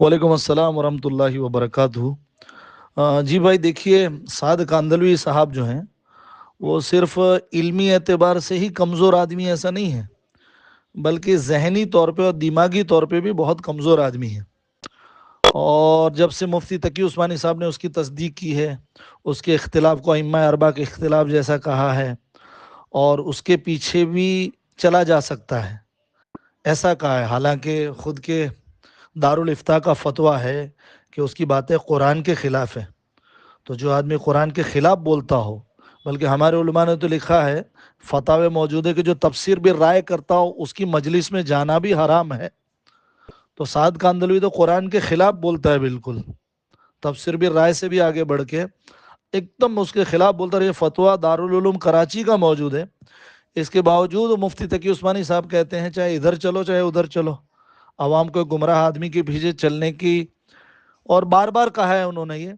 वालेकुम अस्सलाम वरहमतुल्लाहि वबरकातुहू। जी भाई देखिए, साद कांदलवी साहब जो हैं वो सिर्फ इल्मी एतबार से ही कमज़ोर आदमी ऐसा नहीं है, बल्कि ज़हनी तौर पे और दिमागी तौर पे भी बहुत कमज़ोर आदमी है। और जब से मुफ्ती तकी उस्मानी साहब ने उसकी तस्दीक की है, उसके इख्तिलाफ़ को अइम्मा अरबा के इख्तिलाफ़ जैसा कहा है, और उसके पीछे भी चला जा सकता है ऐसा कहा है। हालांकि ख़ुद के दारुल इफ्ता का फतवा है कि उसकी बातें कुरान के ख़िलाफ़ है। तो जो आदमी कुरान के ख़िलाफ़ बोलता हो, बल्कि हमारे उलमा ने तो लिखा है फतावे मौजूद है कि जो तफसीर भी राय करता हो उसकी मजलिस में जाना भी हराम है। तो साद कांदलवी तो कुरान के ख़िलाफ़ बोलता है, बिल्कुल तफसीर भी राय से भी आगे बढ़ के एकदम उसके ख़िलाफ़ बोलता है। ये फतवा दारुल उलूम कराची का मौजूद है। इसके बावजूद मुफ्ती तकी उस्मानी साहब कहते हैं चाहे इधर चलो चाहे उधर चलो, आवाम को गुमराह आदमी के पीछे चलने की, और बार बार कहा है उन्होंने ये।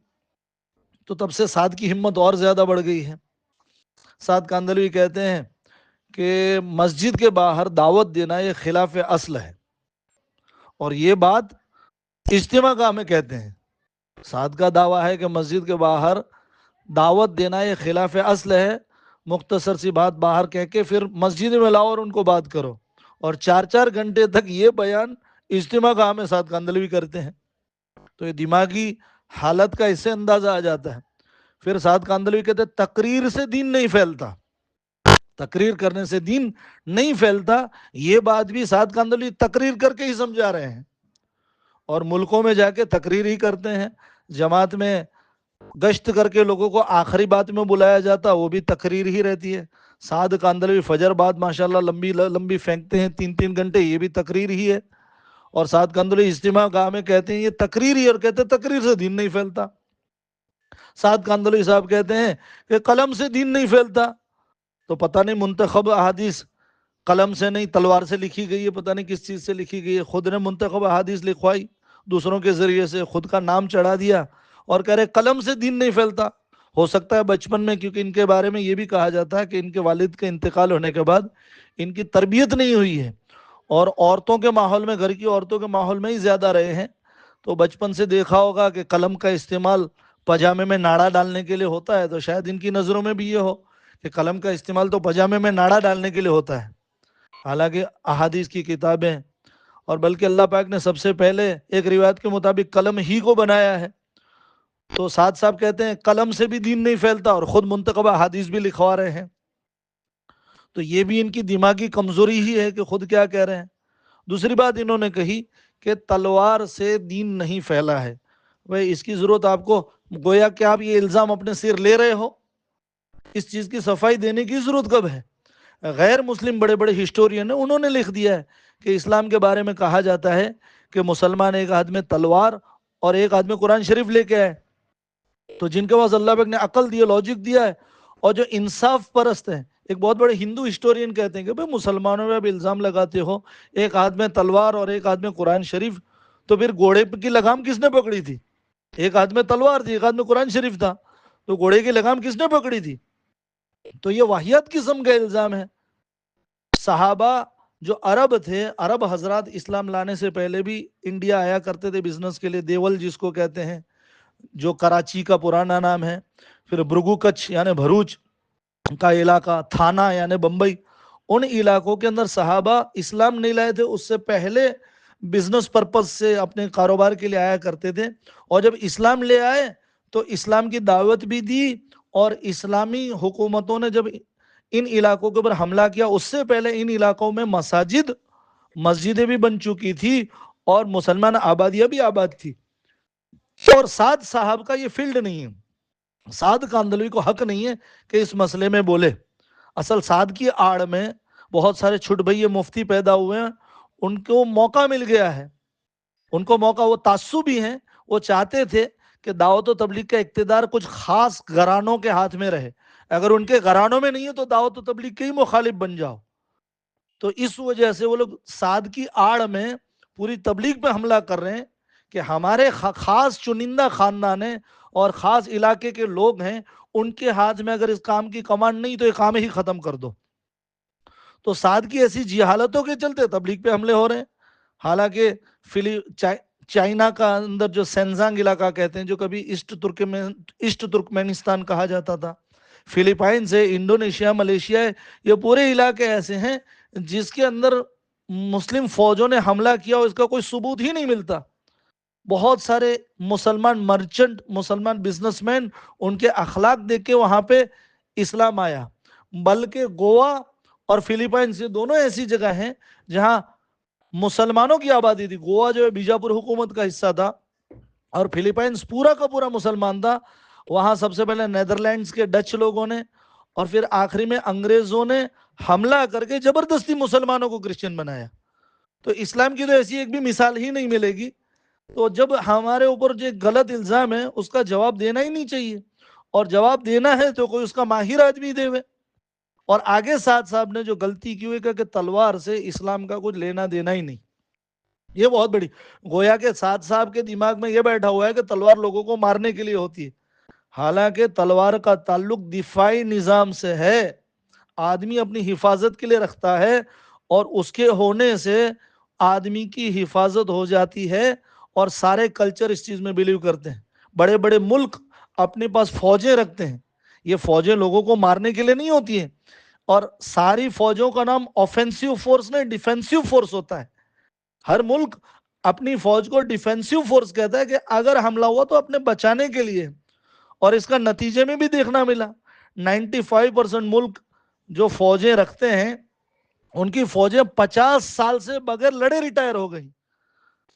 तो तब से साद की हिम्मत और ज़्यादा बढ़ गई है। साद कांदलवी कहते हैं कि मस्जिद के बाहर दावत देना ये खिलाफ असल है, और ये बात इज्तिमा गाह में कहते हैं। साद का दावा है कि मस्जिद के बाहर दावत देना ये खिलाफ असल है। मुख्तसर सी बात बाहर कह के फिर मस्जिद में लाओ और उनको बात करो, और 4-4 घंटे तक ये बयान इज्तिमा गाह में साद कांदलवी करते हैं। तो ये दिमागी हालत का इससे अंदाजा आ जाता है। फिर साद कांदलवी कहते हैं तकरीर से दीन नहीं फैलता, तकरीर करने से दीन नहीं फैलता। ये बात भी साद कांदलवी तकरीर करके ही समझा रहे हैं, और मुल्कों में जाके तकरीर ही करते हैं। जमात में गश्त करके लोगों को आखिरी बात में बुलाया जाता, वो भी तकरीर ही रहती है। साद कांदलवी फजर बाद माशाल्लाह लंबी लंबी फेंकते हैं 3-3 घंटे, ये भी तकरीर ही है। और साद कांदलवी इज्तिमा गाह में कहते हैं ये तकरीर ही, और कहते हैं तकरीर से दीन नहीं फैलता। साद कांदलवी साहब कहते हैं कि कलम से दीन नहीं फैलता। तो पता नहीं मुंतखब अहादीस कलम से नहीं तलवार से लिखी गई है, पता नहीं किस चीज़ से लिखी गई है। खुद ने मुंतखब अहादीस लिखवाई दूसरों के ज़रिए से, खुद का नाम चढ़ा दिया, और कह रहे कलम से दीन नहीं फैलता। हो सकता है बचपन में, क्योंकि इनके बारे में ये भी कहा जाता है कि इनके वालिद के इंतकाल होने के बाद इनकी तरबियत नहीं हुई है, और औरतों के माहौल में, घर की औरतों के माहौल में ही ज़्यादा रहे हैं। तो बचपन से देखा होगा कि कलम का इस्तेमाल पजामे में नाड़ा डालने के लिए होता है। तो शायद इनकी नज़रों में भी ये हो कि कलम का इस्तेमाल तो पजामे में नाड़ा डालने के लिए होता है। हालांकि अहादीस की किताबें, और बल्कि अल्लाह पाक ने सबसे पहले एक रिवायत के मुताबिक कलम ही को बनाया है। तो साथ साहब कहते हैं कलम से भी दीन नहीं फैलता, और ख़ुद मुंतखब अहादीस भी लिखवा रहे हैं। तो ये भी इनकी दिमागी कमज़ोरी ही है कि खुद क्या कह रहे हैं। दूसरी बात इन्होंने कही कि तलवार से दीन नहीं फैला है। भाई इसकी ज़रूरत आपको, गोया कि आप ये इल्ज़ाम अपने सिर ले रहे हो, इस चीज़ की सफाई देने की ज़रूरत कब है। गैर मुस्लिम बड़े बड़े हिस्टोरियन है, उन्होंने लिख दिया है कि इस्लाम के बारे में कहा जाता है कि मुसलमान एक हाथ में तलवार और एक हाथ में कुरान शरीफ लेके आए। तो जिनके पास अल्लाह पाक ने अकल दी है, लॉजिक दिया है, और जो इंसाफ परस्त है, एक बहुत बड़े हिंदू हिस्टोरियन कहते हैं कि भाई मुसलमानों में आप इल्ज़ाम लगाते हो एक हाथ में तलवार और एक हाथ में कुरान शरीफ, तो फिर घोड़े की लगाम किसने पकड़ी थी? एक हाथ में तलवार थी, एक हाथ में कुरान शरीफ था, तो घोड़े की लगाम किसने पकड़ी थी? तो ये वाहियात किस्म का इल्ज़ाम है। सहाबा जो अरब थे, अरब हजरात इस्लाम लाने से पहले भी इंडिया आया करते थे बिजनेस के लिए। देवल जिसको कहते हैं, जो कराची का पुराना नाम है, फिर भृगु कच्छ यानी भरूच का इलाका, थाना यानी बम्बई, उन इलाकों के अंदर सहाबा इस्लाम नहीं लाए थे, उससे पहले बिजनेस पर्पज से अपने कारोबार के लिए आया करते थे। और जब इस्लाम ले आए तो इस्लाम की दावत भी दी, और इस्लामी हुकूमतों ने जब इन इलाकों के ऊपर हमला किया, उससे पहले इन इलाकों में मसाजिद, मस्जिदें भी बन चुकी थी, और मुसलमान आबादियां भी आबाद थी। और साद साहब का ये फील्ड नहीं है, साद कांदलवी को हक नहीं है कि इस मसले में बोले। असल साद की आड़ में बहुत सारे छुट भैये मुफ्ती पैदा हुए हैं, उनको मौका मिल गया है, उनको मौका, वो तासुबी हैं, वो चाहते थे कि दावत व तबलीग का इक्तदार कुछ खास घरानों के हाथ में रहे। अगर उनके घरानों में नहीं है तो दावत व तबलीग के ही मुखालिफ बन जाओ। तो इस वजह से वो लोग साद की आड़ में पूरी तबलीग पे हमला कर रहे हैं कि हमारे खास चुनिंदा खानदान है और ख़ास इलाके के लोग हैं, उनके हाथ में अगर इस काम की कमांड नहीं तो ये काम ही ख़त्म कर दो। तो साद की ऐसी जिहालतों के चलते तबलीग पे हमले हो रहे हैं। हालांकि چائنا کا اندر جو سینزانگ علاقہ کہتے ہیں، جو کبھی ایسٹ ترکمانستان کہا جاتا تھا، فلپائنس ہے، انڈونیشیا، ملیشیا ہے، یہ پورے علاقے ایسے ہیں جس کے اندر مسلم فوجوں نے حملہ کیا اور اس کا کوئی ثبوت ہی نہیں ملتا. بہت سارے مسلمان مرچنٹ، مسلمان بزنس مین، ان کے اخلاق دیکھ کے وہاں پہ اسلام آیا. بلکہ گوا اور فلپائنس یہ دونوں ایسی جگہ ہیں جہاں مسلمانوں کی آبادی تھی. گوا جو ہے بیجاپور حکومت کا حصہ تھا اور فلپائنس پورا کا پورا مسلمان تھا. وہاں سب سے پہلے نیدرلینڈز کے ڈچ لوگوں نے اور پھر آخری میں انگریزوں نے حملہ کر کے زبردستی مسلمانوں کو کرسچن بنایا. تو اسلام کی تو ایسی ایک بھی مثال ہی نہیں ملے گی. تو جب ہمارے اوپر جو غلط الزام ہے اس کا جواب دینا ہی نہیں چاہیے، اور جواب دینا ہے تو کوئی اس کا ماہر آدمی دے ہوئے. اور آگے سعد صاحب نے جو غلطی کی ہوئی کہ تلوار سے اسلام کا کچھ لینا دینا ہی نہیں. یہ بہت بڑی، گویا کہ سعد صاحب کے دماغ میں یہ بیٹھا ہوا ہے کہ تلوار لوگوں کو مارنے کے لیے ہوتی ہے. حالانکہ تلوار کا تعلق دفاعی نظام سے ہے. آدمی اپنی حفاظت کے لیے رکھتا ہے اور اس کے ہونے سے آدمی کی حفاظت ہو جاتی ہے. اور سارے کلچر اس چیز میں بلیو کرتے ہیں. بڑے بڑے ملک اپنے پاس فوجیں رکھتے ہیں. یہ فوجیں لوگوں کو مارنے کے لیے نہیں ہوتی ہیں، اور ساری فوجوں کا نام آفینسیو فورس نہیں، ڈیفینسیو فورس ہوتا ہے. ہر ملک اپنی فوج کو ڈیفینسیو فورس کہتا ہے کہ اگر حملہ ہوا تو اپنے بچانے کے لیے. اور اس کا نتیجے میں بھی دیکھنا ملا، 95% ملک جو فوجیں رکھتے ہیں ان کی فوجیں 50 سال سے بغیر لڑے ریٹائر ہو گئی.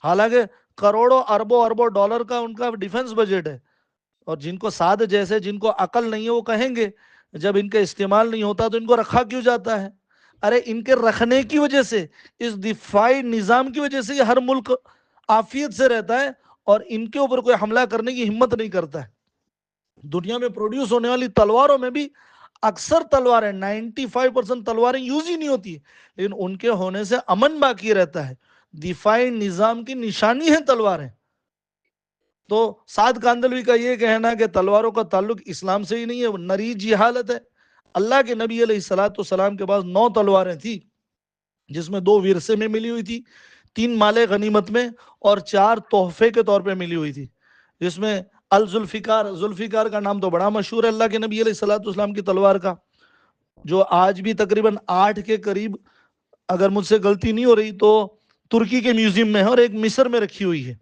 حالانکہ کروڑوں اربوں ڈالر کا ان کا ڈیفنس بجٹ ہے. اور جن کو سعد جیسے جن کو عقل نہیں ہے وہ کہیں گے جب ان کا استعمال نہیں ہوتا تو ان کو رکھا کیوں جاتا ہے. ارے ان کے رکھنے کی وجہ سے، اس دفاعی نظام کی وجہ سے یہ ہر ملک عافیت سے رہتا ہے اور ان کے اوپر کوئی حملہ کرنے کی ہمت نہیں کرتا ہے. دنیا میں پروڈیوس ہونے والی تلواروں میں بھی اکثر تلواریں 95% تلواریں یوز ہی نہیں ہوتی، لیکن ان کے ہونے سے امن باقی رہتا ہے. دفاعی نظام کی نشانی ہے تلواریں. تو سعد کاندلوی کا یہ کہنا کہ تلواروں کا تعلق اسلام سے ہی نہیں ہے، وہ نری جہالت ہے. اللہ کے نبی علیہ الصلوۃ والسلام کے پاس 9 تلواریں تھی، جس میں 2 ورثے میں ملی ہوئی تھی، 3 مال غنیمت میں اور 4 تحفے کے طور پہ ملی ہوئی تھی. جس میں ذوالفقار کا نام تو بڑا مشہور ہے اللہ کے نبی علیہ الصلوۃ والسلام کی تلوار کا، جو آج بھی تقریباً 8 کے قریب، اگر مجھ سے غلطی نہیں ہو رہی تو ترکی کے میوزیم میں ہے اور ایک مصر میں رکھی ہوئی ہے.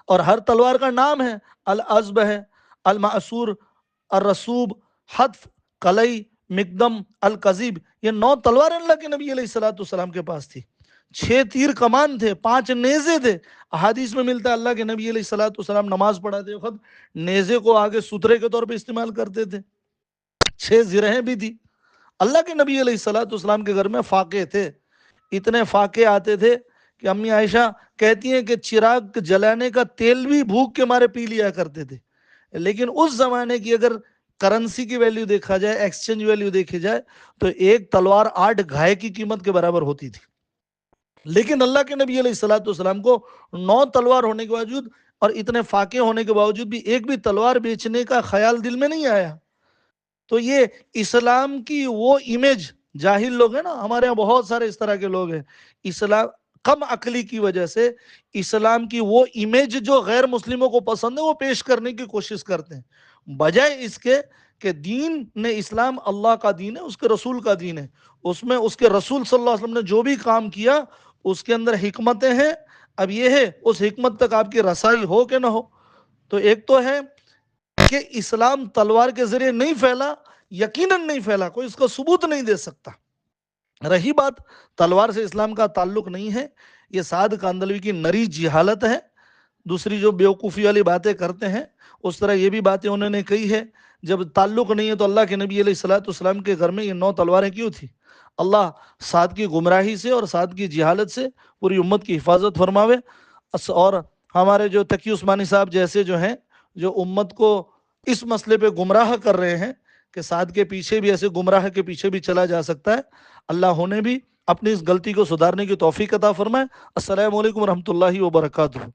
اور ہر تلوار کا نام ہے، العزب ہے، المعصور، الرسوب، حتف، قلعی، مقدم، القذیب. یہ 9 تلواریں اللہ کے نبی علیہ الصلوۃ والسلام کے پاس تھی. 6 تیر کمان تھے، 5 نیزے تھے. احادیث میں ملتا ہے اللہ کے نبی علیہ الصلوۃ والسلام نماز پڑھاتے وقت نیزے کو آگے سترے کے طور پہ استعمال کرتے تھے. 6 زرہیں بھی تھی. اللہ کے نبی علیہ الصلوۃ والسلام کے گھر میں فاقے تھے. اتنے فاقے آتے تھے کہ امی عائشہ کہتی ہیں کہ چراغ جلانے کا تیل بھی بھوک کے مارے پی لیا کرتے تھے. لیکن اس زمانے کی اگر کرنسی کی ویلیو دیکھا جائے، ایکسچینج ویلیو دیکھی جائے، تو ایک تلوار 8 گھائے کی قیمت کے برابر ہوتی تھی. لیکن اللہ کے نبی علیہ الصلوۃ والسلام کو 9 تلوار ہونے کے باوجود اور اتنے فاقے ہونے کے باوجود بھی ایک بھی تلوار بیچنے کا خیال دل میں نہیں آیا. تو یہ اسلام کی وہ امیج، جاہل لوگ ہیں نا ہمارے یہاں بہت سارے اس طرح کے لوگ ہیں، اسلام کم عقلی کی وجہ سے اسلام کی وہ امیج جو غیر مسلموں کو پسند ہے وہ پیش کرنے کی کوشش کرتے ہیں، بجائے اس کے کہ دین نے اسلام اللہ کا دین ہے، اس کے رسول کا دین ہے. اس میں اس کے رسول صلی اللہ علیہ وسلم نے جو بھی کام کیا اس کے اندر حکمتیں ہیں. اب یہ ہے اس حکمت تک آپ کی رسائی ہو کہ نہ ہو. تو ایک تو ہے کہ اسلام تلوار کے ذریعے نہیں پھیلا، یقیناً نہیں پھیلا، کوئی اس کا ثبوت نہیں دے سکتا. رہی بات تلوار سے اسلام کا تعلق نہیں ہے، یہ سعد کاندلوی کی نری جہالت ہے. دوسری جو بیوقوفی والی باتیں کرتے ہیں اس طرح یہ بھی باتیں انہوں نے کہی ہے. جب تعلق نہیں ہے تو اللہ کے نبی علیہ الصلوۃ والسلام کے گھر میں یہ 9 تلواریں کیوں تھی؟ اللہ سعد کی گمراہی سے اور سعد کی جہالت سے پوری امت کی حفاظت فرماوے. اور ہمارے جو تقی عثمانی صاحب جیسے جو ہیں جو امت کو اس مسئلے پہ گمراہ کر رہے ہیں کہ سعد کے پیچھے بھی ایسے گمراہ کے پیچھے بھی چلا جا سکتا ہے، اللہ انہیں بھی اپنی اس غلطی کو سدھارنے کی توفیق عطا فرمائے. السلام علیکم ورحمۃ اللہ وبرکاتہ.